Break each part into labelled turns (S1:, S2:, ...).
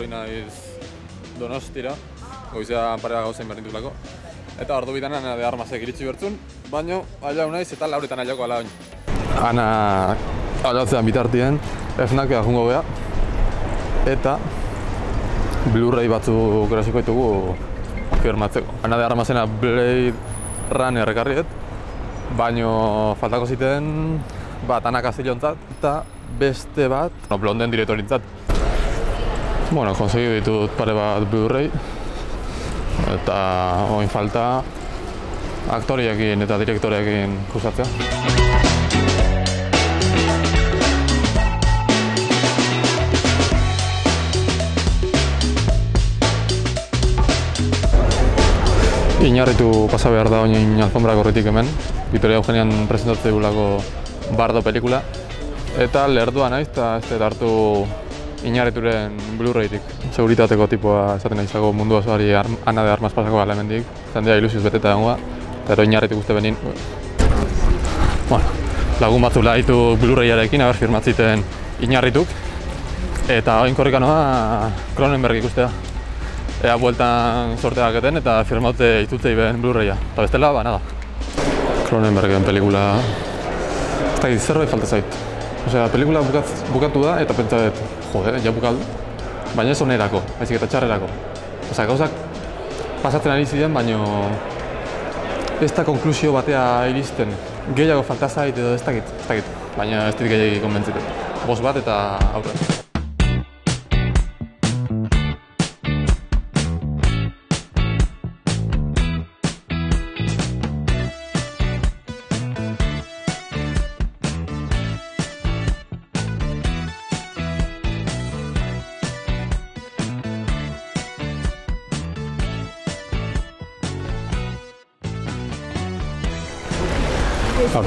S1: etorri naiz Donostira, goizean parega gauzein berdintulako. Eta ordu bitan Ana de Armasek iritsi bertzun, baino alau naiz eta lauretan aiako ala oin. Ana alatzean bitartien, FNAC-a jungo beha, eta Blu-ray batzuk erosiko ditugu firmatzeko. Ana de Armasena Blade Runner ekarriet, baino faltako ziten bat Ana Castillontzat eta beste bat Blonden direktorintzat. Bueno, konsegi ditut pare bat Blu-ray eta oin falta aktoriekin eta direktoreekin kusatzea. Inarritu pasa behar da oin alfombra gorritik hemen, Vitoria Eugenian presentatze dugulako Bardo pelikula, eta lerdua naiz eta ez dut hartu Inarrituren Blu-raytik. Seguritateko tipoa esaten naizago mundu osoari Ana de Armas pasako gala hemendik, jendea ilusioz beteta dagoa, eta Inarritik uste benin. Bueno, lagun batzula ditu Blu-rayarekin, aber firmatziten Inarrituk, eta oin korrika noa Cronenberg ikustea. Ea bueltan sortea daketen eta firmaute itutzei behen Blu-raya, eta bestela, nada. Cronenbergen pelikula... ez dakit, zerbait falta zait. Osea, pelikula bukatu da eta pentsa dut, jode, ja bukal, baina ez onerako, baizik eta txarrerako. Osea, gauzak pasatzen ari ziren, baina ez da konklusio batea iristen. Gehiago falta zait edo ez dakit, baina ez dit gehiagik konbentzitu. Bost bat eta aurre.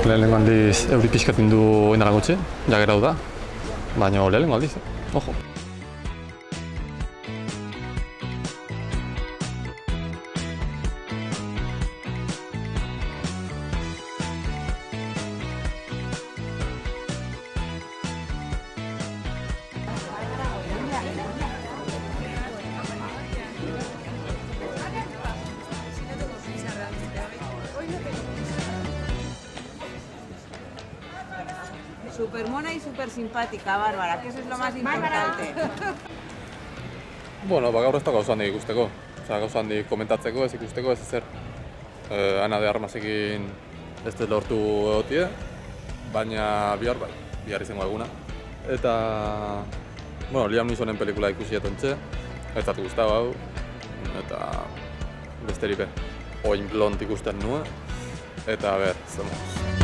S1: Lehenengo aldiz euri pixkatin du indara gutxi, jagerau da, baina lehenengo aldiz, ojo.
S2: Súper mona y súper simpática, Bárbara, que eso es lo más importante.
S1: Bueno, gaur ez da gauza handik ikusteko. Osea, gauza handik komentatzeko, ez ikusteko, ez ezer. Ana de Armasekin ez dut lortu egotie, baina bihar izango eguna. Eta, bueno, Liam Neesonen pelikula ikusi etontxe, ez dut guztau hau, eta besteripe, oin blond ikusten nuen, eta ber, zemuz.